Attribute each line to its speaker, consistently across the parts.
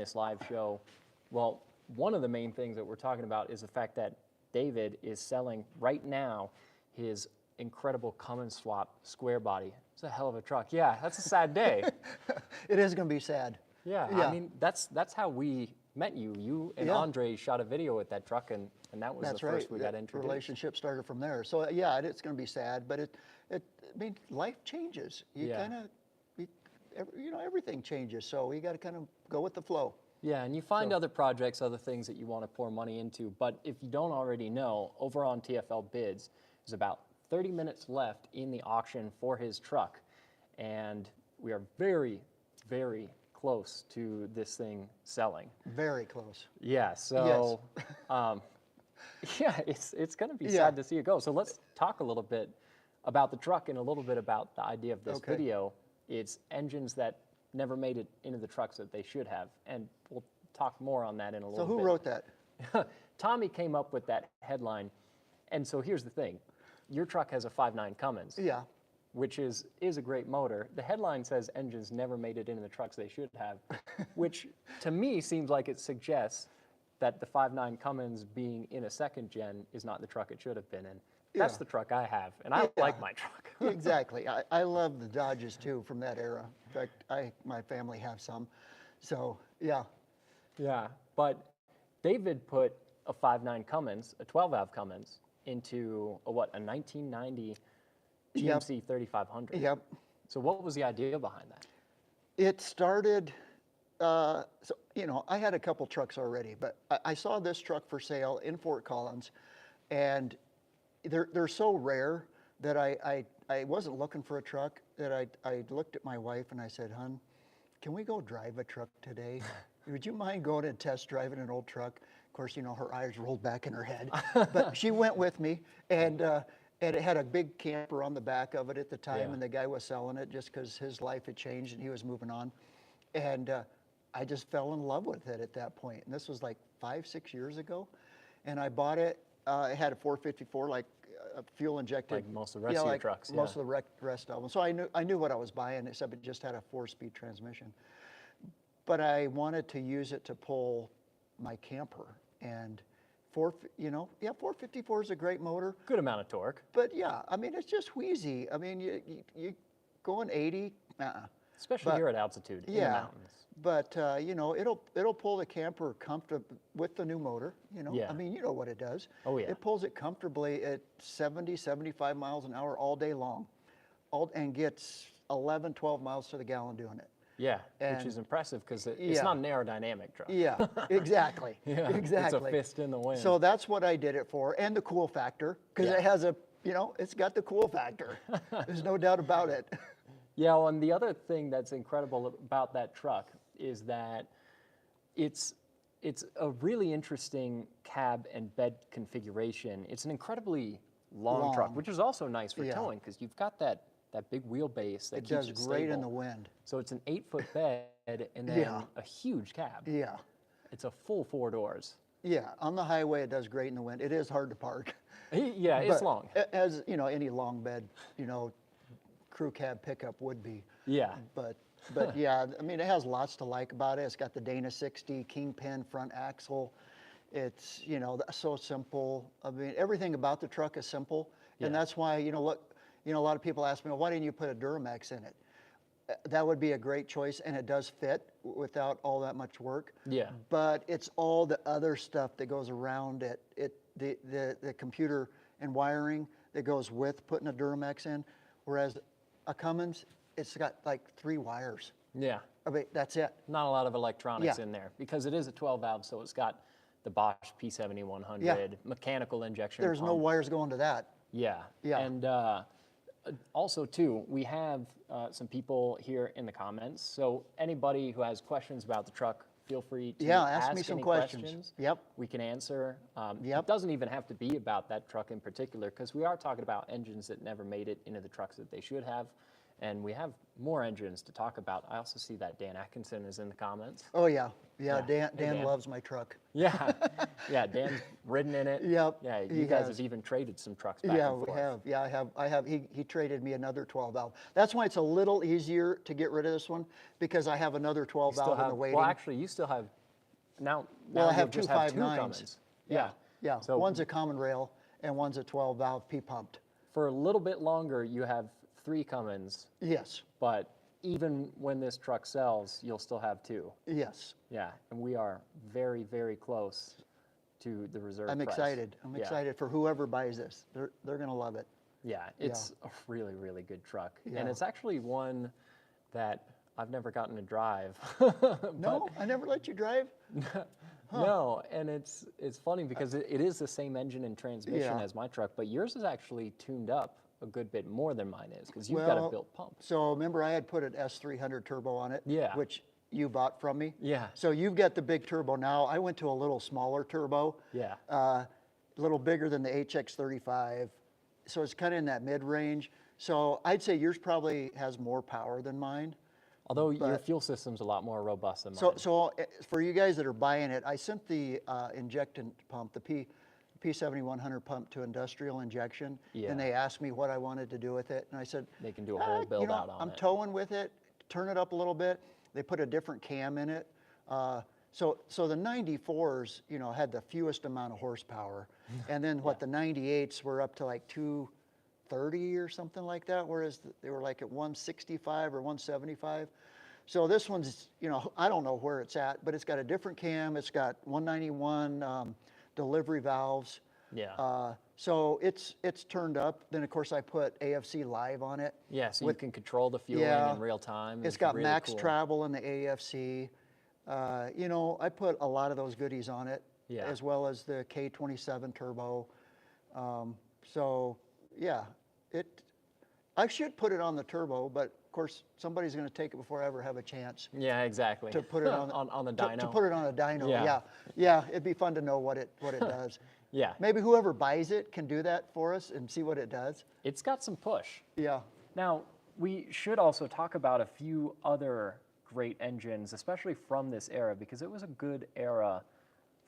Speaker 1: this live show. Well, one of the main things that we're talking about is the fact that David is selling right now his incredible Cummins swap square body. It's a hell of a truck. Yeah, that's a sad day.
Speaker 2: It is going to be sad.
Speaker 1: Yeah,
Speaker 2: Yeah.
Speaker 1: I mean, that's how we met you. You and Andre shot a video with that truck, and that was
Speaker 2: That's
Speaker 1: the
Speaker 2: right.
Speaker 1: first we got
Speaker 2: The
Speaker 1: introduced.
Speaker 2: relationship started from there. So yeah, it's going to be sad, but I mean, life changes. You kind of, everything changes. So you got to kind of go with the flow.
Speaker 1: Yeah, and you find other projects, other things that you want to pour money into. But if you don't already know, over on TFL Bids, there's about 30 minutes left in the auction for his truck. And we are very, very close to this thing selling.
Speaker 2: Very close.
Speaker 1: Yeah, so yeah, it's going to be sad to see it go. So let's talk a little bit about the truck and a little bit about the idea of this video. It's engines that never made it into the trucks that they should have. And we'll talk more on that in a little bit.
Speaker 2: So who wrote that?
Speaker 1: Tommy came up with that headline. And so here's the thing. Your truck has a 5.9 Cummins.
Speaker 2: Yeah.
Speaker 1: Which is a great motor. The headline says engines never made it into the trucks they should have, which to me seems like it suggests that the 5.9 Cummins being in a second gen is not the truck it should have been in. That's the truck I have, and I like my truck.
Speaker 2: Exactly. I love the Dodges too from that era. In fact, my family have some. So yeah.
Speaker 1: Yeah, but David put a 5.9 Cummins, a 12-valve Cummins, into a 1990 GMC 3500.
Speaker 2: Yep.
Speaker 1: So what was the idea behind that?
Speaker 2: It started, so, I had a couple trucks already, but I saw this truck for sale in Fort Collins, and they're so rare that I wasn't looking for a truck, that I looked at my wife and I said, "Hun, can we go drive a truck today? Would you mind going and test driving an old truck?" Of course, her eyes rolled back in her head, but she went with me, and it had a big camper on the back of it at the time, and the guy was selling it just because his life had changed and he was moving on. And I just fell in love with it at that point. And this was like 5-6 years ago. And I bought it. It had a 454, like fuel injected.
Speaker 1: Like most of the rest of your trucks.
Speaker 2: Most of the rest of them. So I knew what I was buying, except it just had a 4-speed transmission. But I wanted to use it to pull my camper. And 454 is a great motor.
Speaker 1: Good amount of torque.
Speaker 2: But yeah, I mean, it's just wheezy. I mean, you going 80,
Speaker 1: especially here at altitude in the mountains.
Speaker 2: But it'll pull the camper comfortably with the new motor. I mean, you know what it does.
Speaker 1: Oh yeah.
Speaker 2: It pulls it comfortably at 70, 75 miles an hour all day long, and gets 11, 12 miles to the gallon doing it.
Speaker 1: Yeah, which is impressive because it's not an aerodynamic truck.
Speaker 2: Yeah, exactly.
Speaker 1: It's
Speaker 2: Exactly.
Speaker 1: a fist in the wind.
Speaker 2: So that's what I did it for, and the cool factor, because it has it's got the cool factor. There's no doubt about it.
Speaker 1: Yeah, well, and the other thing that's incredible about that truck is that it's a really interesting cab and bed configuration. It's an incredibly long truck, which is also nice for towing because you've got that big wheelbase that keeps it
Speaker 2: does great
Speaker 1: stable.
Speaker 2: in the wind.
Speaker 1: So it's an 8-foot bed and then a huge cab.
Speaker 2: Yeah.
Speaker 1: It's a full 4 doors.
Speaker 2: Yeah, on the highway it does great in the wind. It is hard to park.
Speaker 1: Yeah, it's long.
Speaker 2: As any long bed, crew cab pickup would be.
Speaker 1: Yeah.
Speaker 2: But yeah, I mean, it has lots to like about it. It's got the Dana 60 Kingpin front axle. It's so simple. I mean, everything about the truck is simple, and that's why look. A lot of people ask me, well, why didn't you put a Duramax in it? That would be a great choice, and it does fit without all that much work.
Speaker 1: Yeah.
Speaker 2: But it's all the other stuff that goes around it. The computer and wiring that goes with putting a Duramax in, whereas a Cummins, it's got like 3 wires.
Speaker 1: Yeah.
Speaker 2: I mean, that's it.
Speaker 1: Not a lot of electronics in there because it is a 12-valve, so it's got the Bosch P7100 mechanical injection
Speaker 2: There's
Speaker 1: pump.
Speaker 2: no wires going to that.
Speaker 1: Yeah.
Speaker 2: Yeah.
Speaker 1: And also, too, we have some people here in the comments. So anybody who has questions about the truck, feel free to
Speaker 2: ask me some
Speaker 1: any
Speaker 2: questions. Yep.
Speaker 1: We can answer. It doesn't even have to be about that truck in particular because we are talking about engines that never made it into the trucks that they should have. And we have more engines to talk about. I also see that Dan Atkinson is in the comments.
Speaker 2: Oh yeah, yeah.
Speaker 1: Yeah.
Speaker 2: Dan,
Speaker 1: Hey,
Speaker 2: Dan
Speaker 1: Dan.
Speaker 2: loves my truck.
Speaker 1: Yeah, yeah, Dan's ridden in it.
Speaker 2: Yep,
Speaker 1: Yeah,
Speaker 2: he
Speaker 1: you guys
Speaker 2: has.
Speaker 1: have even traded some trucks back
Speaker 2: Yeah,
Speaker 1: and
Speaker 2: we
Speaker 1: forth.
Speaker 2: have. Yeah, I have. He traded me another 12 valve. That's why it's a little easier to get rid of this one because I have another 12
Speaker 1: You still
Speaker 2: valve in
Speaker 1: have,
Speaker 2: the waiting.
Speaker 1: well, actually, you still have, now
Speaker 2: Well, I
Speaker 1: you'll
Speaker 2: have
Speaker 1: just
Speaker 2: two
Speaker 1: have two
Speaker 2: 5.9s.
Speaker 1: Cummins.
Speaker 2: Yeah, yeah.
Speaker 1: So
Speaker 2: One's a common rail and one's a 12 valve P pumped.
Speaker 1: for a little bit longer, you have 3 Cummins,
Speaker 2: Yes,
Speaker 1: but even when this truck sells, you'll still have 2.
Speaker 2: yes.
Speaker 1: Yeah, and we are very, very close to the reserve
Speaker 2: I'm
Speaker 1: price.
Speaker 2: excited. I'm
Speaker 1: Yeah.
Speaker 2: excited for whoever buys this. They're gonna love it.
Speaker 1: Yeah, it's a really, really good truck.
Speaker 2: Yeah.
Speaker 1: And it's actually one that I've never gotten to drive.
Speaker 2: No, I never let you drive.
Speaker 1: No, and it's funny because it is the same engine and transmission
Speaker 2: Yeah.
Speaker 1: as my truck, but yours is actually tuned up a good bit more than mine is because you've got a built pump.
Speaker 2: So remember I had put an S300 turbo on it,
Speaker 1: Yeah.
Speaker 2: which you bought from me.
Speaker 1: Yeah.
Speaker 2: So you've got the big turbo now. I went to a little smaller turbo.
Speaker 1: Yeah.
Speaker 2: A little bigger than the HX35. So it's kind of in that mid-range. So I'd say yours probably has more power than mine.
Speaker 1: Although your fuel system's a lot more robust than mine.
Speaker 2: So for you guys that are buying it, I sent the injectant pump, the P7100 pump to industrial injection,
Speaker 1: Yeah.
Speaker 2: and they asked me what I wanted to do with it, and I said,
Speaker 1: They can do a whole build out on
Speaker 2: I'm
Speaker 1: it.
Speaker 2: towing with it, turn it up a little bit. They put a different cam in it. So the 94s, had the fewest amount of horsepower, and then the 98s were up to like 230 or something like that, whereas they were like at 165 or 175. So this one's, I don't know where it's at, but it's got a different cam. It's got 191 delivery valves.
Speaker 1: Yeah.
Speaker 2: So it's turned up. Then of course I put AFC Live on it.
Speaker 1: Yeah, so you can control the fueling in real time.
Speaker 2: It's got
Speaker 1: really
Speaker 2: max
Speaker 1: cool.
Speaker 2: travel in the AFC. I put a lot of those goodies on it,
Speaker 1: Yeah.
Speaker 2: as well as the K27 turbo. So yeah, I should put it on the turbo, but of course somebody's going to take it before I ever have a chance
Speaker 1: Yeah, exactly.
Speaker 2: to put it on
Speaker 1: on the
Speaker 2: to
Speaker 1: dyno.
Speaker 2: put it on a dyno.
Speaker 1: Yeah.
Speaker 2: Yeah, it'd be fun to know what it does.
Speaker 1: Yeah.
Speaker 2: Maybe whoever buys it can do that for us and see what it does.
Speaker 1: It's got some push.
Speaker 2: Yeah.
Speaker 1: Now, we should also talk about a few other great engines, especially from this era, because it was a good era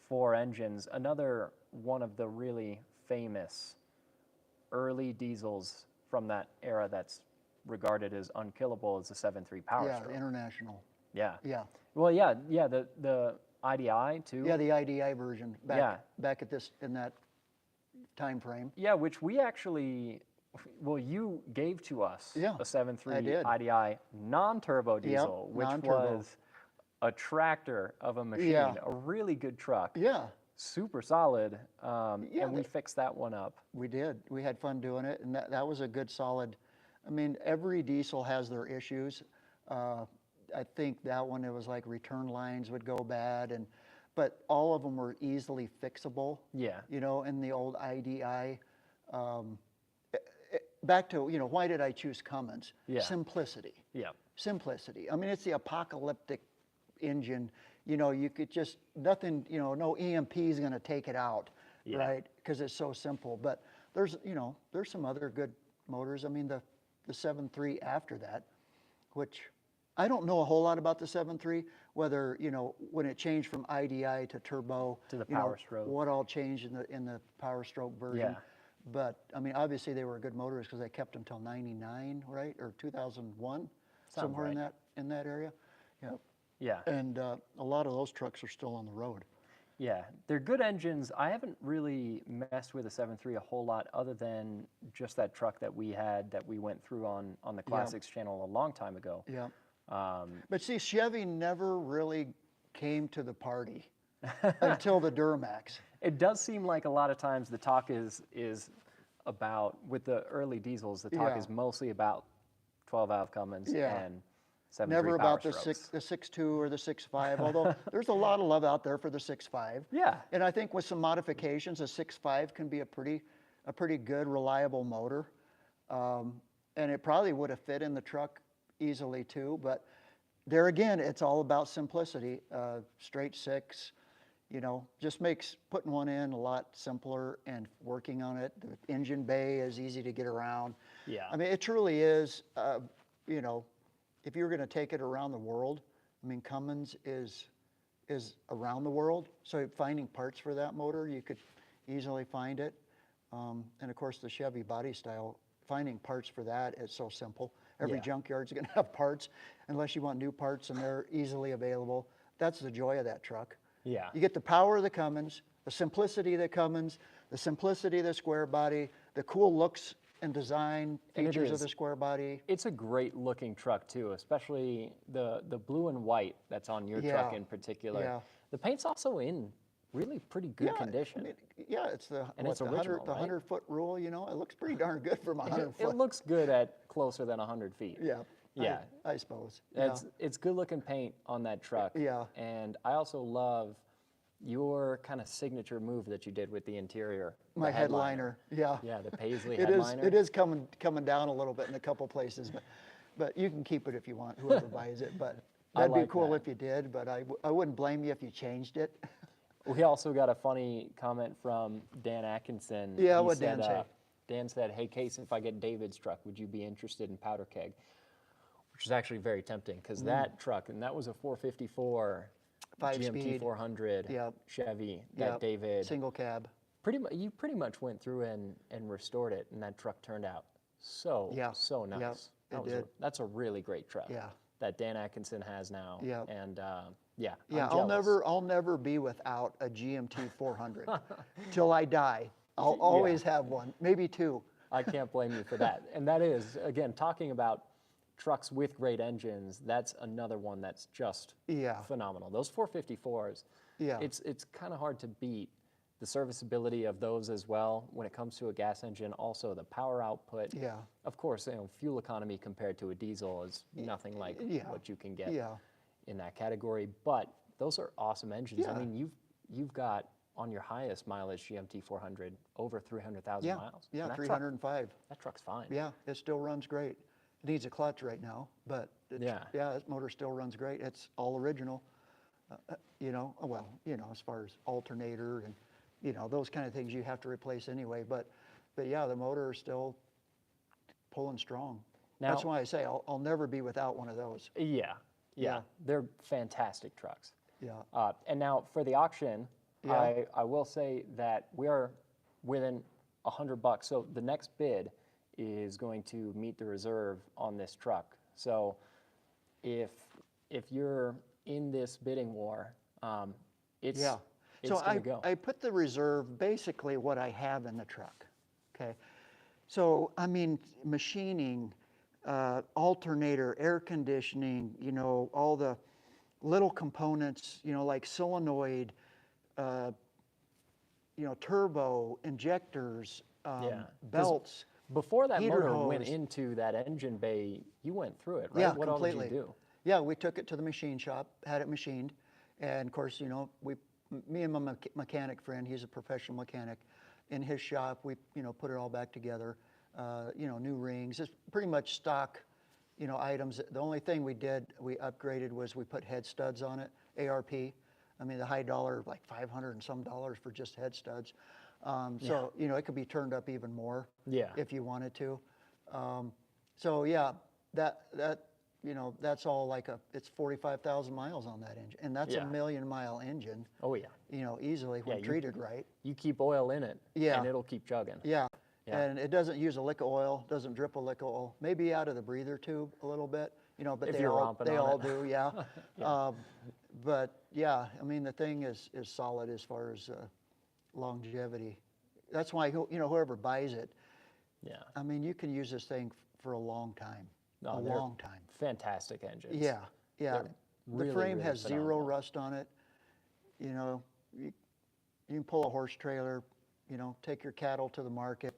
Speaker 1: for engines. Another one of the really famous early diesels from that era that's regarded as unkillable is the 7.3 Power
Speaker 2: Yeah,
Speaker 1: Stroke.
Speaker 2: international.
Speaker 1: Yeah.
Speaker 2: Yeah.
Speaker 1: Well, yeah, the IDI too.
Speaker 2: Yeah, the IDI version back
Speaker 1: Yeah.
Speaker 2: back at in that time frame.
Speaker 1: Yeah, which we actually, well, you gave to us
Speaker 2: Yeah,
Speaker 1: a 7.3
Speaker 2: I did.
Speaker 1: IDI non-turbo diesel, which
Speaker 2: non-turbo.
Speaker 1: was a tractor of a machine,
Speaker 2: Yeah.
Speaker 1: a really good truck,
Speaker 2: Yeah,
Speaker 1: super solid,
Speaker 2: Yeah,
Speaker 1: and we fixed that one up.
Speaker 2: we did. We had fun doing it, and that was a good solid. I mean, every diesel has their issues. I think that one, it was like return lines would go bad, but all of them were easily fixable.
Speaker 1: Yeah.
Speaker 2: In the old IDI. Back to, why did I choose Cummins?
Speaker 1: Yeah.
Speaker 2: Simplicity.
Speaker 1: Yeah.
Speaker 2: Simplicity. I mean, it's the apocalyptic engine. You could just, nothing, no EMP is going to take it out,
Speaker 1: Yeah.
Speaker 2: right? Because it's so simple. But there's some other good motors. I mean, the 7.3 after that, which I don't know a whole lot about the 7.3, whether, when it changed from IDI to turbo,
Speaker 1: To the Power Stroke.
Speaker 2: what all changed in the Power Stroke version.
Speaker 1: Yeah.
Speaker 2: But I mean, obviously they were good motors because I kept them till '99, right, or 2001, somewhere
Speaker 1: right.
Speaker 2: in that area. Yeah.
Speaker 1: Yeah.
Speaker 2: And a lot of those trucks are still on the road.
Speaker 1: Yeah, they're good engines. I haven't really messed with a 7.3 a whole lot other than just that truck that we had that we went through on the Classics channel a long time ago.
Speaker 2: Yeah. But see, Chevy never really came to the party until the Duramax.
Speaker 1: It does seem like a lot of times the talk is about, with the early diesels, the talk
Speaker 2: Yeah.
Speaker 1: is mostly about 12 valve Cummins
Speaker 2: Yeah.
Speaker 1: and 7.3
Speaker 2: Never
Speaker 1: Power
Speaker 2: about the
Speaker 1: Strokes.
Speaker 2: 6.2 or the 6.5, although there's a lot of love out there for the 6.5.
Speaker 1: Yeah.
Speaker 2: And I think with some modifications, a 6.5 can be a pretty good, reliable motor. And it probably would have fit in the truck easily too. But there again, it's all about simplicity. Straight 6, just makes putting one in a lot simpler and working on it. The engine bay is easy to get around.
Speaker 1: Yeah.
Speaker 2: I mean, it truly is. you know, if you were going to take it around the world, I mean, Cummins is around the world. So finding parts for that motor, you could easily find it. And of course, the Chevy body style, finding parts for that is so simple. Every junkyard's going to have parts, unless you want new parts, and they're easily available. That's the joy of that truck.
Speaker 1: Yeah.
Speaker 2: You get the power of the Cummins, the simplicity of the Cummins, the simplicity of the square body, the cool looks and design features of the square body.
Speaker 1: It's a great looking truck too, especially the blue and white that's on your truck in particular.
Speaker 2: Yeah.
Speaker 1: The paint's also in really pretty good condition.
Speaker 2: I mean, yeah, it's the,
Speaker 1: And it's original, right?
Speaker 2: 100-foot rule, you know, it looks pretty darn good from 100 foot.
Speaker 1: It looks good at closer than 100 feet.
Speaker 2: Yeah.
Speaker 1: Yeah.
Speaker 2: I suppose. Yeah.
Speaker 1: It's good looking paint on that truck.
Speaker 2: Yeah.
Speaker 1: And I also love your kind of signature move that you did with the interior.
Speaker 2: My
Speaker 1: the
Speaker 2: headliner. Yeah.
Speaker 1: Yeah, the Paisley
Speaker 2: It
Speaker 1: headliner.
Speaker 2: is coming down a little bit in a couple places, but you can keep it if you want, whoever buys it. But that'd be
Speaker 1: like
Speaker 2: cool
Speaker 1: that.
Speaker 2: if you did, but I wouldn't blame you if you changed it.
Speaker 1: We also got a funny comment from Dan Atkinson.
Speaker 2: Yeah,
Speaker 1: He
Speaker 2: what'd
Speaker 1: said,
Speaker 2: Dan say?
Speaker 1: Dan said, "Hey, Case, if I get David's truck, would you be interested in powder keg?" Which is actually very tempting because that truck, and that was a 454 GMT
Speaker 2: 5-speed.
Speaker 1: 400
Speaker 2: Yep.
Speaker 1: Chevy that
Speaker 2: Yep.
Speaker 1: David
Speaker 2: Single cab.
Speaker 1: you pretty much went through and restored it, and that truck turned out so nice.
Speaker 2: Yep, it did.
Speaker 1: That's a really great truck.
Speaker 2: Yeah.
Speaker 1: That Dan Atkinson has now.
Speaker 2: Yep.
Speaker 1: And
Speaker 2: Yeah,
Speaker 1: I'm jealous.
Speaker 2: I'll never be without a GMT 400 till I die. I'll always have one, maybe two.
Speaker 1: I can't blame you for that. And that is, again, talking about trucks with great engines, that's another one that's just phenomenal. Those 454s, it's kind of hard to beat the serviceability of those as well when it comes to a gas engine. Also, the power output.
Speaker 2: Yeah.
Speaker 1: Of course, fuel economy compared to a diesel is nothing like what you can get in that category. But those are awesome engines. I mean, you've got on your highest mileage GMT 400 over 300,000 miles.
Speaker 2: Yeah,
Speaker 1: And
Speaker 2: 305.
Speaker 1: That truck's fine.
Speaker 2: Yeah, it still runs great. It needs a clutch right now, but this motor still runs great. It's all original. As far as alternator and those kind of things you have to replace anyway. But yeah, the motor is still pulling strong.
Speaker 1: Now,
Speaker 2: that's why I say I'll never be without one of those.
Speaker 1: Yeah, they're fantastic trucks.
Speaker 2: Yeah.
Speaker 1: And now for the auction, I will say that we are within $100. So the next bid is going to meet the reserve on this truck. So if you're in this bidding war, it's
Speaker 2: so
Speaker 1: gonna go.
Speaker 2: I put the reserve basically what I have in the truck. Okay. So I mean machining, alternator, air conditioning, all the little components, like solenoid, turbo, injectors, belts.
Speaker 1: Before that
Speaker 2: heater
Speaker 1: motor went
Speaker 2: hose.
Speaker 1: into that engine bay, you went through it, right?
Speaker 2: Yeah,
Speaker 1: What
Speaker 2: completely.
Speaker 1: all did you do?
Speaker 2: Yeah, we took it to the machine shop, had it machined, and of course, me and my mechanic friend, he's a professional mechanic, in his shop, we put it all back together. New rings, it's pretty much stock, items. The only thing we upgraded was we put head studs on it, ARP. I mean, the high dollar, like $500 and some for just head studs. So it could be turned up even more if you wanted to. That's all it's 45,000 miles on that engine, and that's a 1 million mile engine.
Speaker 1: Oh yeah.
Speaker 2: Easily when treated right.
Speaker 1: You keep oil in it, and it'll keep chugging.
Speaker 2: Yeah. And it doesn't use a lick of oil, doesn't drip a lick of oil. Maybe out of the breather tube a little bit, but
Speaker 1: If
Speaker 2: they
Speaker 1: you're
Speaker 2: all
Speaker 1: romping on it.
Speaker 2: do, but yeah, I mean the thing is solid as far as longevity. That's why whoever buys it, I mean you can use this thing for a long time, a long time.
Speaker 1: Fantastic engines.
Speaker 2: Yeah.
Speaker 1: They're
Speaker 2: The
Speaker 1: really,
Speaker 2: frame
Speaker 1: really
Speaker 2: has zero
Speaker 1: phenomenal.
Speaker 2: rust on it. You can pull a horse trailer, take your cattle to the market,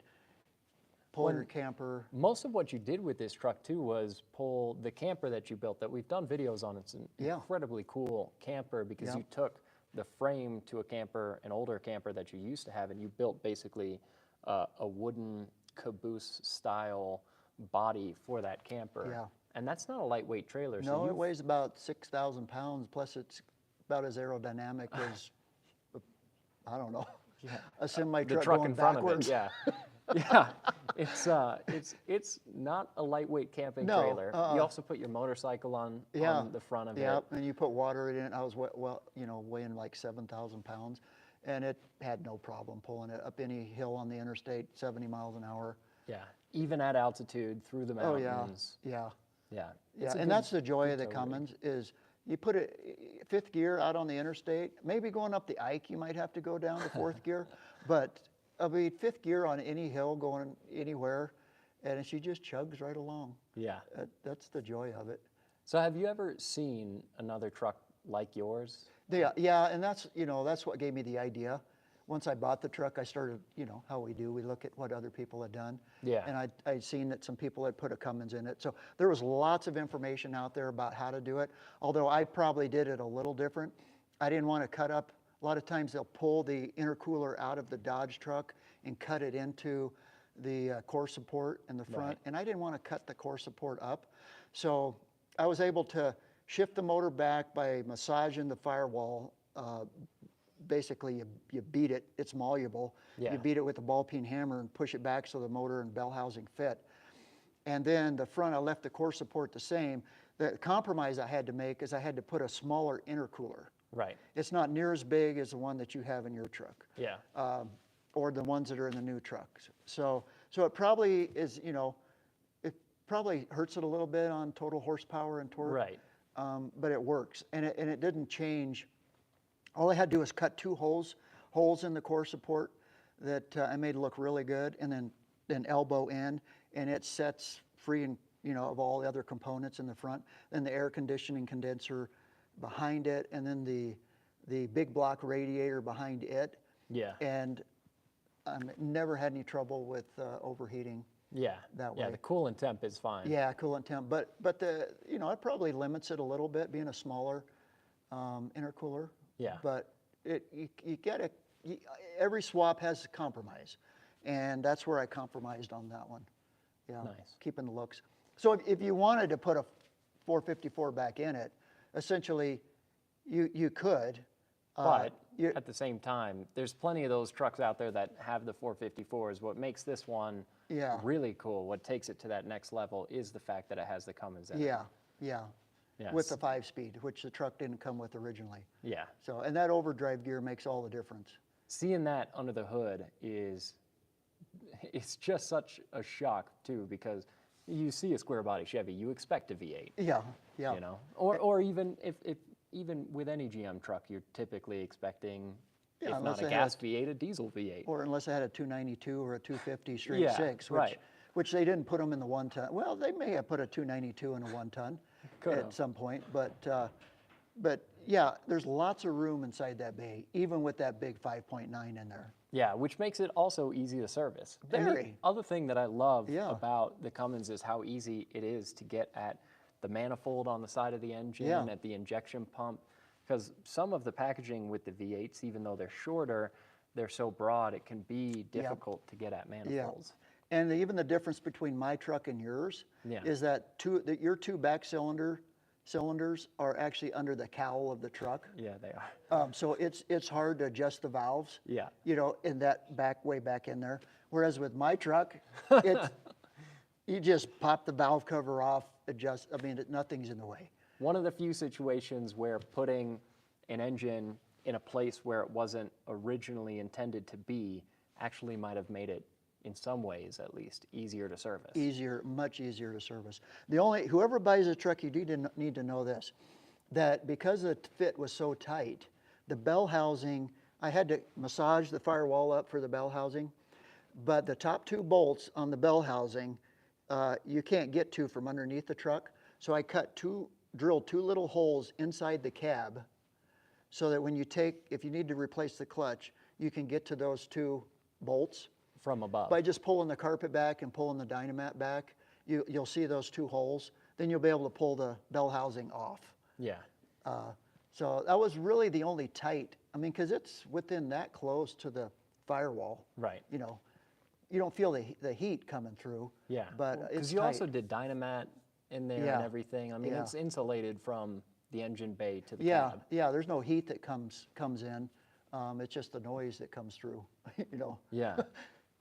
Speaker 2: pull your camper.
Speaker 1: Most of what you did with this truck too was pull the camper that you built that we've done videos on. It's an incredibly cool camper because you took the frame to a camper, an older camper that you used to have, and you built basically a wooden caboose style body for that camper.
Speaker 2: Yeah.
Speaker 1: And that's not a lightweight trailer.
Speaker 2: No, it weighs about 6,000 pounds, plus it's about as aerodynamic as, I don't know, a semi
Speaker 1: the
Speaker 2: truck
Speaker 1: truck
Speaker 2: going
Speaker 1: in front
Speaker 2: backwards.
Speaker 1: of it, Yeah, it's not a lightweight camping
Speaker 2: No,
Speaker 1: trailer. You also put your motorcycle
Speaker 2: Yeah,
Speaker 1: on the front of
Speaker 2: yeah,
Speaker 1: it.
Speaker 2: and you put water in it. I was well, weighing like 7,000 pounds, and it had no problem pulling it up any hill on the interstate, 70 miles an hour.
Speaker 1: Yeah, even at altitude through the
Speaker 2: Oh yeah,
Speaker 1: mountains.
Speaker 2: yeah,
Speaker 1: Yeah,
Speaker 2: yeah,
Speaker 1: it's a
Speaker 2: and that's the joy
Speaker 1: good
Speaker 2: of the
Speaker 1: tow rig.
Speaker 2: Cummins is you put it fifth gear out on the interstate. Maybe going up the Ike, you might have to go down to fourth gear, but I mean fifth gear on any hill going anywhere, and she just chugs right along.
Speaker 1: Yeah.
Speaker 2: That's the joy of it.
Speaker 1: So have you ever seen another truck like yours?
Speaker 2: Yeah, yeah, and that's what gave me the idea. Once I bought the truck, I started, how we do. We look at what other people had done.
Speaker 1: Yeah.
Speaker 2: And I'd seen that some people had put a Cummins in it. So there was lots of information out there about how to do it. Although I probably did it a little different. I didn't want to cut up. A lot of times they'll pull the intercooler out of the Dodge truck and cut it into the core support in the front.
Speaker 1: Right.
Speaker 2: And I didn't want to cut the core support up. So I was able to shift the motor back by massaging the firewall. Basically, you beat it. It's malleable.
Speaker 1: Yeah.
Speaker 2: You beat it with a ball peen hammer and push it back so the motor and bell housing fit. And then the front, I left the core support the same. The compromise I had to make is I had to put a smaller intercooler.
Speaker 1: Right.
Speaker 2: It's not near as big as the one that you have in your truck.
Speaker 1: Yeah.
Speaker 2: Or the ones that are in the new trucks. So it probably is, it probably hurts it a little bit on total horsepower and torque.
Speaker 1: Right.
Speaker 2: But it works, and it didn't change. All I had to do was cut two holes in the core support that I made look really good, and then elbow in, and it sets free and of all the other components in the front. Then the air conditioning condenser behind it, and then the big block radiator behind it.
Speaker 1: Yeah.
Speaker 2: And never had any trouble with overheating.
Speaker 1: Yeah.
Speaker 2: That
Speaker 1: Yeah,
Speaker 2: way.
Speaker 1: the coolant temp is fine.
Speaker 2: Yeah, coolant temp, but it probably limits it a little bit being a smaller intercooler.
Speaker 1: Yeah.
Speaker 2: But you get it. Every swap has a compromise, and that's where I compromised on that one. Yeah,
Speaker 1: Nice.
Speaker 2: keeping the looks. So if you wanted to put a 454 back in it, essentially, you could.
Speaker 1: But at the same time, there's plenty of those trucks out there that have the 454s. What makes this one
Speaker 2: Yeah.
Speaker 1: really cool, what takes it to that next level, is the fact that it has the Cummins in it.
Speaker 2: Yeah.
Speaker 1: Yes.
Speaker 2: With the 5-speed, which the truck didn't come with originally.
Speaker 1: Yeah.
Speaker 2: So, and that overdrive gear makes all the difference.
Speaker 1: Seeing that under the hood it's just such a shock too, because you see a square body Chevy, you expect a V8.
Speaker 2: Yeah.
Speaker 1: Or even if even with any GM truck, you're typically expecting,
Speaker 2: Yeah,
Speaker 1: if
Speaker 2: unless
Speaker 1: not a
Speaker 2: they have-
Speaker 1: gas V8, a diesel V8.
Speaker 2: Or unless I had a 292 or a 250 straight
Speaker 1: Yeah,
Speaker 2: six,
Speaker 1: right.
Speaker 2: which they didn't put them in the 1-ton. Well, they may have put a 292 in a 1-ton
Speaker 1: Could've.
Speaker 2: at some point, but yeah, there's lots of room inside that bay, even with that big 5.9 in there.
Speaker 1: Yeah, which makes it also easy to service. And the
Speaker 2: Very.
Speaker 1: other thing that I love
Speaker 2: Yeah.
Speaker 1: about the Cummins is how easy it is to get at the manifold on the side of the engine,
Speaker 2: Yeah.
Speaker 1: at the injection pump, because some of the packaging with the V8s, even though they're shorter, they're so broad, it can be difficult to get at manifolds.
Speaker 2: And even the difference between my truck and yours
Speaker 1: Yeah.
Speaker 2: is that your two back cylinders are actually under the cowl of the truck.
Speaker 1: Yeah, they are.
Speaker 2: So it's hard to adjust the valves.
Speaker 1: Yeah.
Speaker 2: In that way back in there. Whereas with my truck, you just pop the valve cover off, adjust. I mean, nothing's in the way.
Speaker 1: One of the few situations where putting an engine in a place where it wasn't originally intended to be actually might have made it, in some ways at least, easier to service.
Speaker 2: Easier, much easier to service. Whoever buys a truck, you need to know this, that because the fit was so tight, the bell housing, I had to massage the firewall up for the bell housing, but the top two bolts on the bell housing, you can't get to from underneath the truck. So I drilled two little holes inside the cab so that if you need to replace the clutch, you can get to those two bolts.
Speaker 1: From above.
Speaker 2: By just pulling the carpet back and pulling the dynamat back, you'll see those two holes. Then you'll be able to pull the bell housing off.
Speaker 1: Yeah.
Speaker 2: So that was really the only tight, because it's within that close to the firewall.
Speaker 1: Right.
Speaker 2: You don't feel the heat coming through.
Speaker 1: Yeah.
Speaker 2: But it's
Speaker 1: Because you
Speaker 2: tight.
Speaker 1: also did dynamat in there
Speaker 2: Yeah.
Speaker 1: and everything. I mean,
Speaker 2: Yeah.
Speaker 1: it's insulated from the engine bay to the
Speaker 2: Yeah,
Speaker 1: cab.
Speaker 2: yeah. There's no heat that comes in. It's just the noise that comes through.
Speaker 1: Yeah.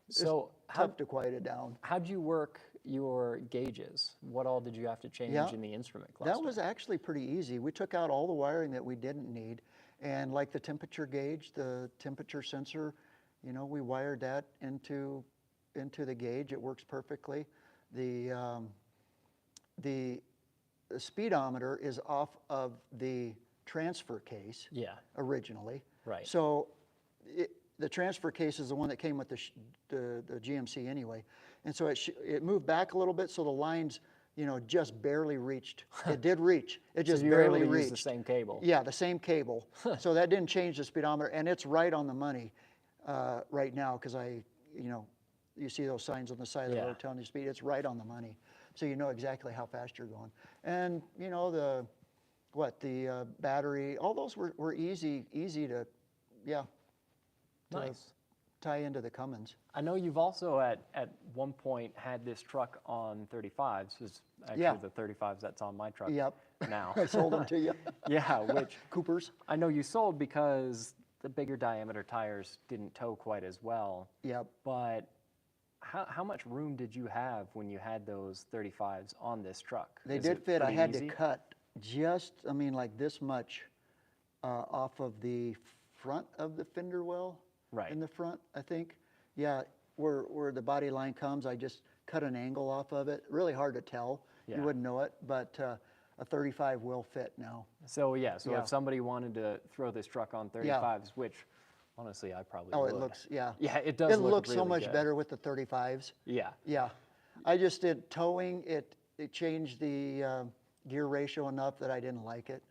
Speaker 1: So
Speaker 2: Tough to quiet it down.
Speaker 1: how'd you work your gauges? What all did you have to change
Speaker 2: Yeah,
Speaker 1: in the instrument cluster?
Speaker 2: that was actually pretty easy. We took out all the wiring that we didn't need, and like the temperature gauge, the temperature sensor, we wired that into the gauge. It works perfectly. The the speedometer is off of the transfer case
Speaker 1: Yeah,
Speaker 2: originally.
Speaker 1: right.
Speaker 2: So the transfer case is the one that came with the GMC anyway. And so it moved back a little bit, so the lines, just barely reached. It did reach. It just
Speaker 1: So you were
Speaker 2: barely
Speaker 1: able to
Speaker 2: reached.
Speaker 1: use the same cable.
Speaker 2: Yeah, the same cable. So that didn't change the speedometer, and it's right on the money right now because you see those signs on the side of the
Speaker 1: Yeah.
Speaker 2: road telling you speed. It's right on the money, so you know exactly how fast you're going. And the battery, all those were easy to, yeah, to
Speaker 1: Nice.
Speaker 2: tie into the Cummins.
Speaker 1: I know you've also at one point had this truck on 35s. Is actually
Speaker 2: Yeah.
Speaker 1: the 35s that's on my truck
Speaker 2: Yep.
Speaker 1: now.
Speaker 2: I sold them to you.
Speaker 1: Yeah, which
Speaker 2: Coopers.
Speaker 1: I know you sold because the bigger diameter tires didn't tow quite as well.
Speaker 2: Yep.
Speaker 1: But how much room did you have when you had those 35s on this truck?
Speaker 2: They
Speaker 1: Is
Speaker 2: did
Speaker 1: it
Speaker 2: fit. I
Speaker 1: pretty
Speaker 2: had
Speaker 1: easy?
Speaker 2: to cut like this much off of the front of the fender well.
Speaker 1: Right.
Speaker 2: In the front, I think. Yeah, where the body line comes, I just cut an angle off of it. Really hard to tell.
Speaker 1: Yeah.
Speaker 2: You wouldn't know it, but a 35 will fit now.
Speaker 1: So yeah,
Speaker 2: Yeah.
Speaker 1: if somebody wanted to throw this truck on 35s, which honestly I probably
Speaker 2: Oh,
Speaker 1: would.
Speaker 2: it looks, yeah.
Speaker 1: Yeah, it does
Speaker 2: It
Speaker 1: look
Speaker 2: looks so
Speaker 1: really
Speaker 2: much
Speaker 1: good.
Speaker 2: better with the 35s.
Speaker 1: Yeah.
Speaker 2: Yeah. I just did towing. It changed the gear ratio enough that I didn't like it.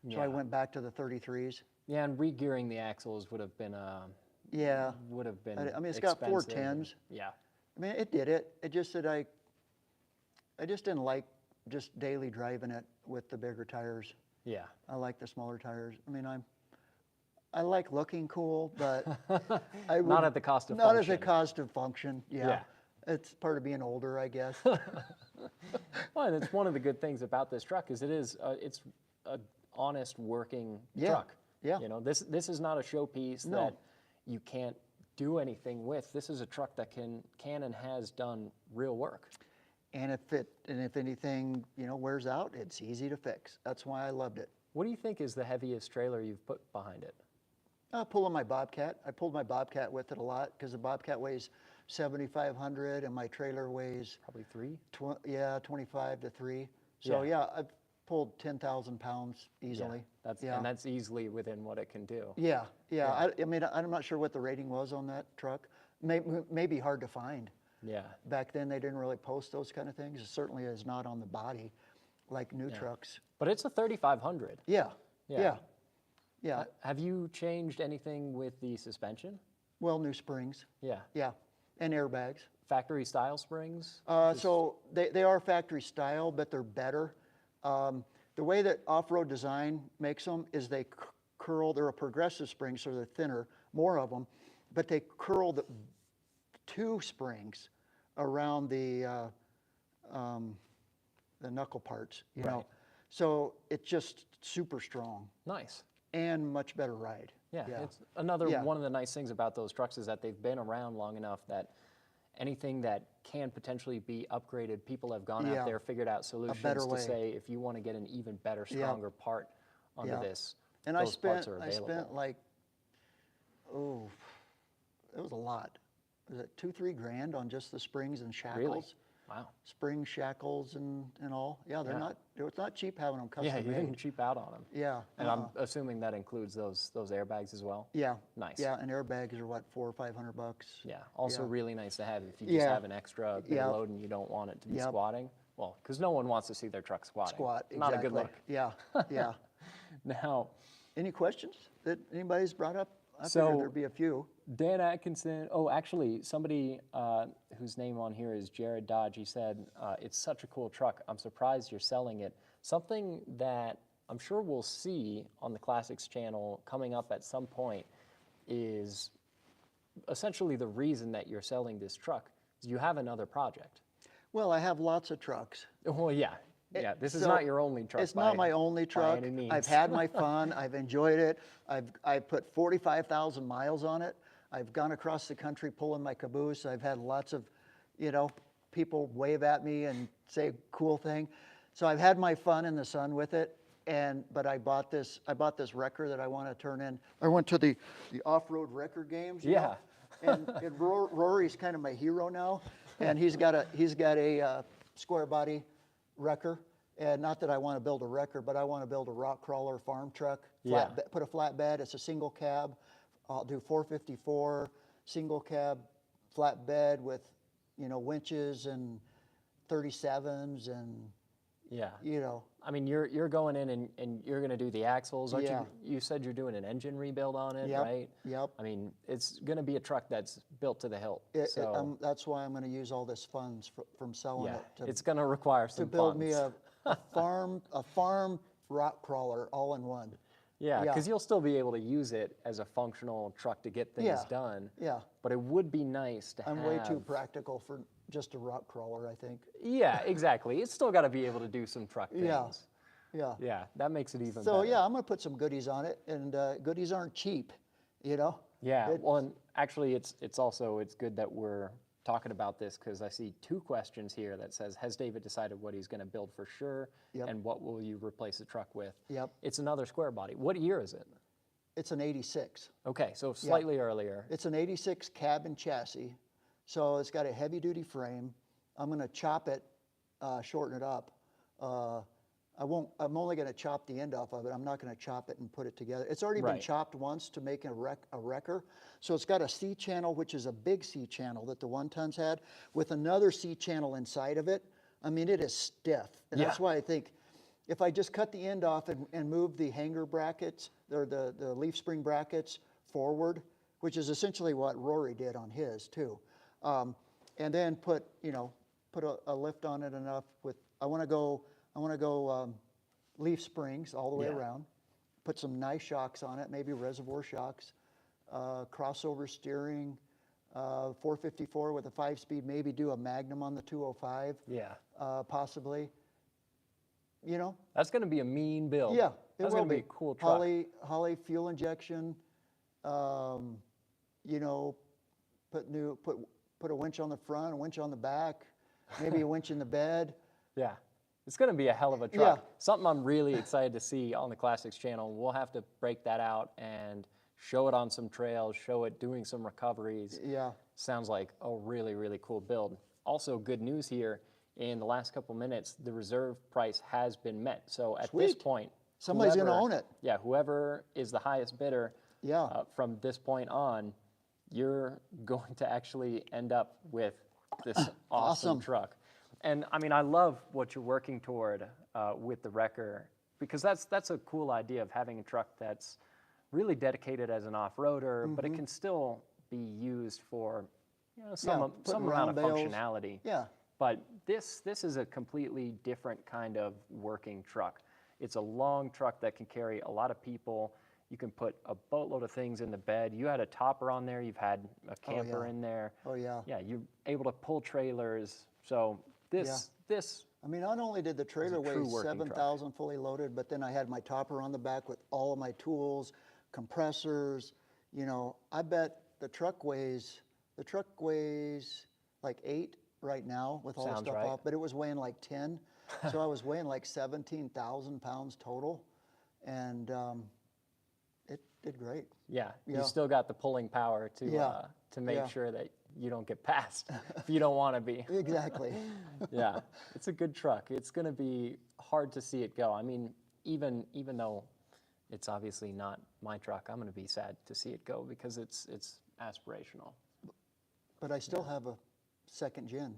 Speaker 2: So I
Speaker 1: Yeah.
Speaker 2: went back to the 33s.
Speaker 1: Yeah, and re-gearing the axles would have been
Speaker 2: Yeah. I mean, it's got four
Speaker 1: expensive and-
Speaker 2: 10s.
Speaker 1: Yeah.
Speaker 2: I mean, it did it. It just that I just didn't like just daily driving it with the bigger tires.
Speaker 1: Yeah.
Speaker 2: I like the smaller tires. I mean, I like looking cool, but I
Speaker 1: Not at the cost of
Speaker 2: not
Speaker 1: function.
Speaker 2: at the cost of function. Yeah.
Speaker 1: Yeah.
Speaker 2: It's part of being older, I guess.
Speaker 1: Well, and it's one of the good things about this truck is it's a honest working
Speaker 2: Yeah,
Speaker 1: truck.
Speaker 2: yeah.
Speaker 1: This is not a showpiece
Speaker 2: No.
Speaker 1: that you can't do anything with. This is a truck that can and has done real work.
Speaker 2: And if anything, wears out, it's easy to fix. That's why I loved it.
Speaker 1: What do you think is the heaviest trailer you've put behind it?
Speaker 2: Pulling my Bobcat. I pulled my Bobcat with it a lot because the Bobcat weighs 7,500 and my trailer weighs
Speaker 1: Probably 3?
Speaker 2: 25 to 3. So
Speaker 1: Yeah.
Speaker 2: yeah, I've pulled 10,000 pounds easily.
Speaker 1: And that's easily within what it can do.
Speaker 2: Yeah. I mean, I'm not sure what the rating was on that truck. Maybe hard to find.
Speaker 1: Yeah.
Speaker 2: Back then, they didn't really post those kind of things. It certainly is not on the body like new trucks.
Speaker 1: But it's a 3,500.
Speaker 2: Yeah.
Speaker 1: Yeah.
Speaker 2: Yeah.
Speaker 1: Have you changed anything with the suspension?
Speaker 2: Well, new springs.
Speaker 1: Yeah.
Speaker 2: Yeah. And airbags.
Speaker 1: Factory style springs?
Speaker 2: So they are factory style, but they're better. The way that off-road design makes them is they curl. They're a progressive spring, so they're thinner, more of them, but they curl the two springs around the knuckle parts, you know. So it's just super strong
Speaker 1: Nice.
Speaker 2: and much better ride.
Speaker 1: Yeah, it's another
Speaker 2: Yeah.
Speaker 1: one of the nice things about those trucks is that they've been around long enough that anything that can potentially be upgraded, people have gone
Speaker 2: Yeah.
Speaker 1: out there, figured out solutions
Speaker 2: better
Speaker 1: to
Speaker 2: way.
Speaker 1: say if you want to get an even better, stronger part onto
Speaker 2: Yeah.
Speaker 1: this,
Speaker 2: And
Speaker 1: those parts are
Speaker 2: I
Speaker 1: available.
Speaker 2: spent like, it was a lot. Was it 2-3 grand on just the springs and shackles?
Speaker 1: Really? Wow.
Speaker 2: Spring shackles and all. Yeah, it's not cheap having them custom
Speaker 1: Yeah, you
Speaker 2: made.
Speaker 1: didn't cheap out on them.
Speaker 2: Yeah.
Speaker 1: And I'm assuming that includes those airbags as well.
Speaker 2: Yeah.
Speaker 1: Nice.
Speaker 2: Yeah, and airbags are what, $400 or $500?
Speaker 1: Yeah. Also
Speaker 2: Yeah.
Speaker 1: really nice to have if you just
Speaker 2: Yeah.
Speaker 1: have an extra bit
Speaker 2: Yeah.
Speaker 1: of load and you don't want it to be
Speaker 2: Yep.
Speaker 1: squatting. Well, because no one wants to see their truck squatting.
Speaker 2: Squat, exactly.
Speaker 1: Not a good look.
Speaker 2: Yeah, yeah.
Speaker 1: Now,
Speaker 2: Any questions that anybody's brought up? I
Speaker 1: So-
Speaker 2: figured there'd be a few.
Speaker 1: Dan Atkinson, actually, somebody whose name on here is Jared Dodge, he said, it's such a cool truck. I'm surprised you're selling it. Something that I'm sure we'll see on the Classics channel coming up at some point is essentially the reason that you're selling this truck is you have another project.
Speaker 2: Well, I have lots of trucks.
Speaker 1: Well, yeah. Yeah, this is
Speaker 2: So,
Speaker 1: not your only truck.
Speaker 2: It's not my only truck.
Speaker 1: any means.
Speaker 2: I've had my fun. I've enjoyed it. I've put 45,000 miles on it. I've gone across the country pulling my caboose. I've had lots of, you know, people wave at me and say cool thing. So I've had my fun in the sun with it. But I bought this wrecker that I want to turn in. I went to the off-road wrecker games. You know? and Rory's kind of my hero now, and he's got a square body wrecker. And not that I want to build a wrecker, but I want to build a rock crawler farm truck. Put a flatbed. It's a single cab. I'll do 454 single cab flatbed with, you know, winches and 37s and.
Speaker 1: Yeah.
Speaker 2: You know.
Speaker 1: I mean, you're going in and you're going to do the axles. Aren't you said you're doing an engine rebuild on it, right?
Speaker 2: Yep.
Speaker 1: I mean, it's going to be a truck that's built to the hilt.
Speaker 2: That's why I'm going to use all this funds from selling it.
Speaker 1: It's going to require some
Speaker 2: to build
Speaker 1: funds.
Speaker 2: me a farm rock crawler all in one.
Speaker 1: Yeah, because you'll still be able to use it as a functional truck to get things done.
Speaker 2: Yeah.
Speaker 1: But it would be nice to have.
Speaker 2: I'm way too practical for just a rock crawler, I think.
Speaker 1: Yeah, exactly. It's still got to be able to do some truck things.
Speaker 2: Yeah.
Speaker 1: Yeah, that makes it even better.
Speaker 2: So yeah, I'm going to put some goodies on it, and goodies aren't cheap, you know.
Speaker 1: Yeah. Well, and actually, it's good that we're talking about this because I see 2 questions here that says, has David decided what he's going to build for sure, and what will you replace the truck with?
Speaker 2: Yep.
Speaker 1: It's another square body. What year is it?
Speaker 2: It's an 86.
Speaker 1: Okay, so slightly earlier.
Speaker 2: It's an 86 cab and chassis. So it's got a heavy-duty frame. I'm going to chop it, shorten it up. I'm only going to chop the end off of it. I'm not going to chop it and put it together. It's already been chopped once to make a wrecker. So it's got a C channel, which is a big C channel that the 1-tons had, with another C channel inside of it. I mean, it is stiff. And that's why I think if I just cut the end off and move the hanger brackets, or the leaf spring brackets forward, which is essentially what Rory did on his too. And then put a lift on it enough with, I want to go leaf springs all the way around, put some nice shocks on it, maybe reservoir shocks, crossover steering, 454 with a 5-speed, maybe do a Magnum on the 205, possibly. You know?
Speaker 1: That's going to be a mean build.
Speaker 2: Yeah,
Speaker 1: that's going to be a cool truck.
Speaker 2: Holley fuel injection, you know, put a winch on the front, a winch on the back, maybe a winch in the bed.
Speaker 1: Yeah, it's going to be a hell of a truck. Something I'm really excited to see on the Classics channel. We'll have to break that out and show it on some trails, show it doing some recoveries.
Speaker 2: Yeah.
Speaker 1: Sounds like a really, really cool build. Also, good news here. In the last couple minutes, the reserve price has been met. So at this point,
Speaker 2: somebody's going to own it.
Speaker 1: Yeah, whoever is the highest bidder from this point on, you're going to actually end up with this awesome truck. And I mean, I love what you're working toward with the wrecker, because that's a cool idea of having a truck that's really dedicated as an off-roader, but it can still be used for, you know, some amount of functionality.
Speaker 2: Yeah.
Speaker 1: But this is a completely different kind of working truck. It's a long truck that can carry a lot of people. You can put a boatload of things in the bed. You had a topper on there. You've had a camper in there.
Speaker 2: Oh, yeah.
Speaker 1: Yeah, you're able to pull trailers. So this
Speaker 2: I mean, not only did the trailer weigh 7,000 fully loaded, but then I had my topper on the back with all of my tools, compressors. You know, I bet the truck weighs like 8 right now with all the stuff off, but it was weighing like 10. So I was weighing like 17,000 pounds total, and it did great.
Speaker 1: Yeah, you still got the pulling power to make sure that you don't get passed if you don't want to be.
Speaker 2: Exactly.
Speaker 1: Yeah, it's a good truck. It's going to be hard to see it go. I mean, even though it's obviously not my truck, I'm going to be sad to see it go because it's aspirational.
Speaker 2: But I still have a second gen.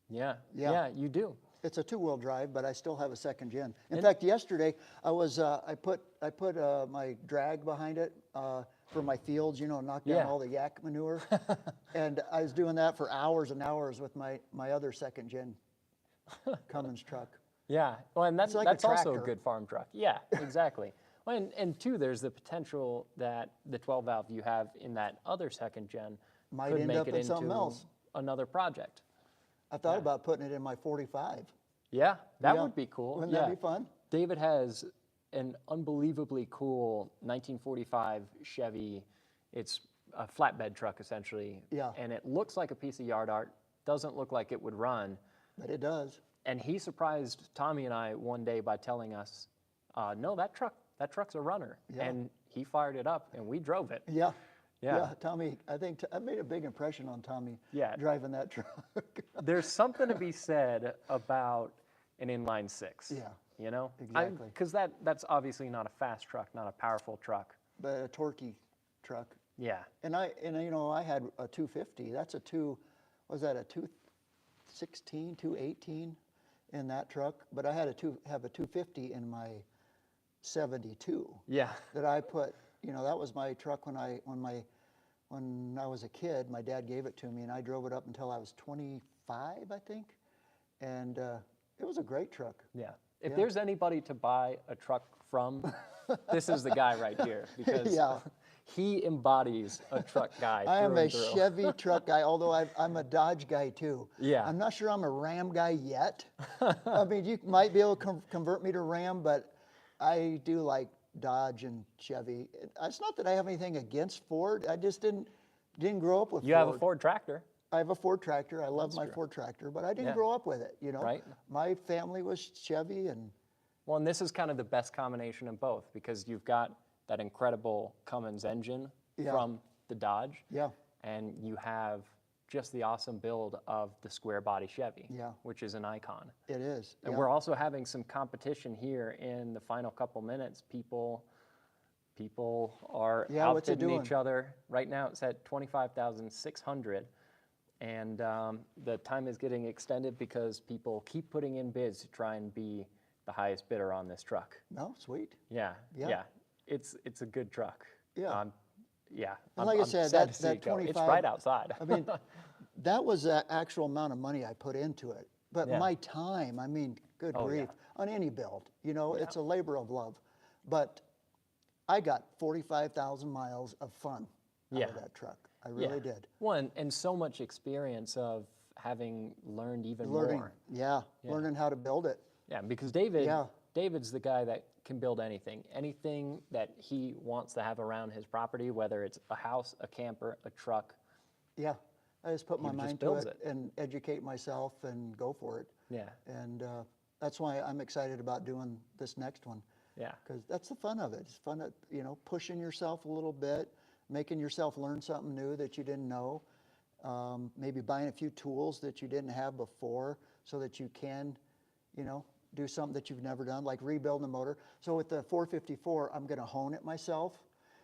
Speaker 1: Yeah, you do.
Speaker 2: It's a 2-wheel drive, but I still have a second gen. In fact, yesterday I was I put my drag behind it for my fields, you know, knock down all the yak manure, and I was doing that for hours and hours with my other second gen Cummins truck.
Speaker 1: Yeah, well, and that's
Speaker 2: like
Speaker 1: also a good farm truck. Yeah, exactly. Well, and two, there's the potential that the 12-valve you have in that other second gen
Speaker 2: might
Speaker 1: could
Speaker 2: end
Speaker 1: make
Speaker 2: up
Speaker 1: it
Speaker 2: in
Speaker 1: into
Speaker 2: something else.
Speaker 1: Another project.
Speaker 2: I thought about putting it in my 45.
Speaker 1: Yeah, that would be cool.
Speaker 2: Wouldn't that be fun?
Speaker 1: David has an unbelievably cool 1945 Chevy. It's a flatbed truck essentially.
Speaker 2: Yeah.
Speaker 1: And it looks like a piece of yard art, doesn't look like it would run.
Speaker 2: But it does.
Speaker 1: And he surprised Tommy and I one day by telling us, no, that truck's a runner.
Speaker 2: Yeah.
Speaker 1: And he fired it up and we drove it.
Speaker 2: Yeah.
Speaker 1: Yeah.
Speaker 2: Tommy, I think I made a big impression on Tommy
Speaker 1: Yeah.
Speaker 2: driving that truck.
Speaker 1: There's something to be said about an inline six.
Speaker 2: Yeah.
Speaker 1: You know?
Speaker 2: Exactly.
Speaker 1: Because that's obviously not a fast truck, not a powerful truck.
Speaker 2: But a torquey truck.
Speaker 1: Yeah.
Speaker 2: And I had a 250. That's a 216, 218 in that truck. But I had have a 250 in my 72.
Speaker 1: Yeah.
Speaker 2: That I put, that was my truck when I was a kid. My dad gave it to me, and I drove it up until I was 25, I think. And it was a great truck.
Speaker 1: Yeah. If there's anybody to buy a truck from, this is the guy right here, because
Speaker 2: Yeah.
Speaker 1: he embodies a truck guy.
Speaker 2: I am
Speaker 1: through
Speaker 2: a
Speaker 1: and through.
Speaker 2: Chevy truck guy, although I'm a Dodge guy too.
Speaker 1: Yeah.
Speaker 2: I'm not sure I'm a Ram guy yet. I mean, you might be able to convert me to Ram, but I do like Dodge and Chevy. It's not that I have anything against Ford. I just didn't grow up with
Speaker 1: You
Speaker 2: Ford.
Speaker 1: have a Ford tractor.
Speaker 2: I have a Ford tractor. I love
Speaker 1: That's
Speaker 2: my
Speaker 1: true.
Speaker 2: Ford tractor, but I didn't
Speaker 1: Yeah.
Speaker 2: grow up with it,
Speaker 1: Right.
Speaker 2: My family was Chevy, and
Speaker 1: Well, and this is kind of the best combination of both, because you've got that incredible Cummins engine
Speaker 2: Yeah.
Speaker 1: from the Dodge,
Speaker 2: yeah,
Speaker 1: and you have just the awesome build of the square body Chevy,
Speaker 2: Yeah.
Speaker 1: which is an icon.
Speaker 2: it is.
Speaker 1: And
Speaker 2: yeah.
Speaker 1: we're also having some competition here in the final couple minutes. People are
Speaker 2: Yeah, what's it
Speaker 1: outbidding
Speaker 2: doing?
Speaker 1: each other. Right now it's at 25,600. And the time is getting extended because people keep putting in bids to try and be the highest bidder on this truck.
Speaker 2: No, sweet.
Speaker 1: Yeah,
Speaker 2: Yeah.
Speaker 1: yeah. It's a good truck.
Speaker 2: Yeah.
Speaker 1: Yeah.
Speaker 2: And like I
Speaker 1: I'm
Speaker 2: said,
Speaker 1: sad
Speaker 2: that-
Speaker 1: to see
Speaker 2: that
Speaker 1: it go. It's
Speaker 2: 25
Speaker 1: right outside.
Speaker 2: I mean, that was the actual amount of money I put into it. But
Speaker 1: Yeah.
Speaker 2: my time, I mean, good
Speaker 1: Oh,
Speaker 2: grief,
Speaker 1: yeah.
Speaker 2: on any build, it's a labor of love. But I got 45,000 miles of fun out
Speaker 1: Yeah.
Speaker 2: of that truck. I really did.
Speaker 1: One, and so much experience of having learned even
Speaker 2: Learning,
Speaker 1: more.
Speaker 2: yeah, learning how to build it.
Speaker 1: Yeah, because
Speaker 2: Yeah.
Speaker 1: David's the guy that can build anything that he wants to have around his property, whether it's a house, a camper, a truck.
Speaker 2: Yeah, I just put my
Speaker 1: He just
Speaker 2: mind to
Speaker 1: builds
Speaker 2: it
Speaker 1: it.
Speaker 2: and educate myself and go for it.
Speaker 1: Yeah,
Speaker 2: And that's why I'm excited about doing this next one.
Speaker 1: yeah,
Speaker 2: Because that's the fun of it. It's fun at, pushing yourself a little bit, making yourself learn something new that you didn't know. Maybe buying a few tools that you didn't have before so that you can, do something that you've never done, like rebuilding the motor. So with the 454, I'm going to hone it myself.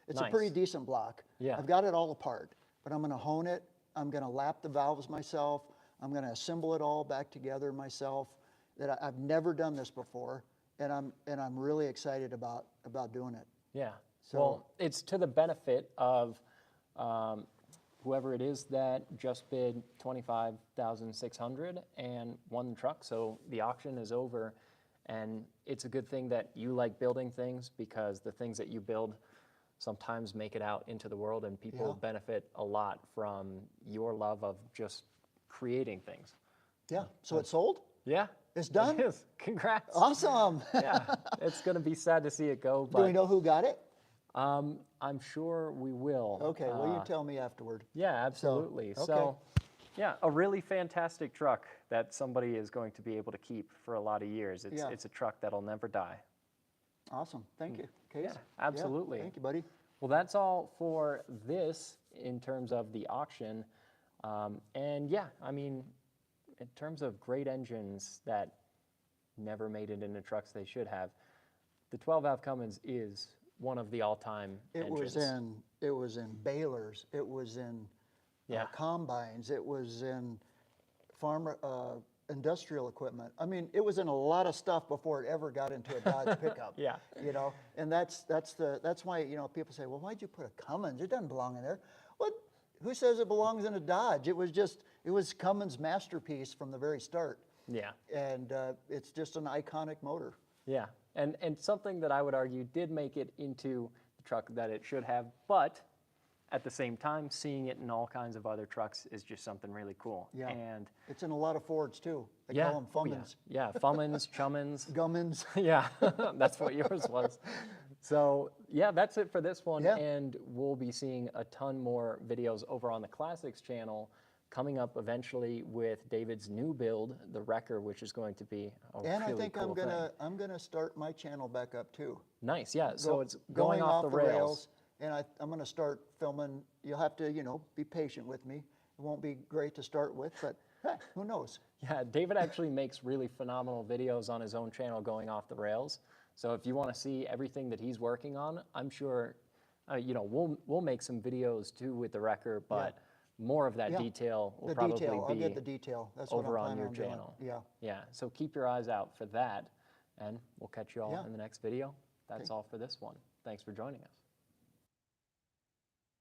Speaker 2: It's a
Speaker 1: Nice.
Speaker 2: pretty decent block.
Speaker 1: Yeah.
Speaker 2: I've got it all apart, but I'm going to hone it. I'm going to lap the valves myself. I'm going to assemble it all back together myself. I've never done this before, and I'm really excited about doing it.
Speaker 1: yeah.
Speaker 2: So-
Speaker 1: Well, it's to the benefit of whoever it is that just bid 25,600 and won the truck. So the auction is over, and it's a good thing that you like building things, because the things that you build sometimes make it out into the world, and people
Speaker 2: Yeah.
Speaker 1: benefit a lot from your love of just creating things.
Speaker 2: Yeah. So it's sold?
Speaker 1: Yeah.
Speaker 2: It's done?
Speaker 1: It is. Congrats.
Speaker 2: Awesome.
Speaker 1: Yeah. It's going to be sad to see it go,
Speaker 2: Do we
Speaker 1: but
Speaker 2: know who got it?
Speaker 1: I'm sure we will.
Speaker 2: Okay, well, you tell me afterward.
Speaker 1: Yeah, absolutely.
Speaker 2: okay.
Speaker 1: So, yeah, a really fantastic truck that somebody is going to be able to keep for a lot of years.
Speaker 2: Yeah.
Speaker 1: It's a truck that'll never die.
Speaker 2: Awesome. Thank you, Case.
Speaker 1: Yeah, absolutely.
Speaker 2: Thank you, buddy.
Speaker 1: Well, that's all for this in terms of the auction. And yeah, I mean, in terms of great engines that never made it into trucks they should have, the 12-valve Cummins is one of the all-time engines.
Speaker 2: It was in balers. It was in
Speaker 1: Yeah.
Speaker 2: combines. It was in farmer industrial equipment. I mean, it was in a lot of stuff before it ever got into a Dodge pickup.
Speaker 1: Yeah.
Speaker 2: And that's why people say, well, why'd you put a Cummins? It doesn't belong in there. What? Who says it belongs in a Dodge? It was Cummins' masterpiece from the very start.
Speaker 1: Yeah.
Speaker 2: And it's just an iconic motor.
Speaker 1: Yeah, and something that I would argue did make it into the truck that it should have, but at the same time, seeing it in all kinds of other trucks is just something really cool.
Speaker 2: Yeah.
Speaker 1: And
Speaker 2: It's in a lot of Fords too. They
Speaker 1: yeah,
Speaker 2: call them
Speaker 1: oh, yeah.
Speaker 2: Fummins.
Speaker 1: Yeah, Fummins, Chummins.
Speaker 2: Gummins.
Speaker 1: Yeah, that's what yours was. So yeah, that's it for this one.
Speaker 2: Yeah.
Speaker 1: And we'll be seeing a ton more videos over on the Classics channel coming up eventually with David's new build, the Wrecker, which is going to be a
Speaker 2: And I
Speaker 1: really
Speaker 2: think
Speaker 1: cool
Speaker 2: I'm gonna start my channel back up too.
Speaker 1: Nice, yeah. So
Speaker 2: Go-
Speaker 1: it's going off the rails.
Speaker 2: and I'm gonna start filming. You'll have to, be patient with me. It won't be great to start with, but hey, who knows?
Speaker 1: Yeah, David actually makes really phenomenal videos on his own channel going off the rails. So if you want to see everything that he's working on, I'm sure, we'll make some videos too with the Wrecker, but more of that
Speaker 2: Yeah.
Speaker 1: detail will
Speaker 2: The
Speaker 1: probably
Speaker 2: detail. I'll
Speaker 1: be
Speaker 2: get the detail. That's what
Speaker 1: over
Speaker 2: I'm
Speaker 1: on
Speaker 2: planning
Speaker 1: your
Speaker 2: on doing.
Speaker 1: channel.
Speaker 2: Yeah.
Speaker 1: Yeah, so keep your eyes out for that, and we'll catch you all
Speaker 2: Yeah.
Speaker 1: in the next video. That's
Speaker 2: Okay.
Speaker 1: all for this one. Thanks for joining us.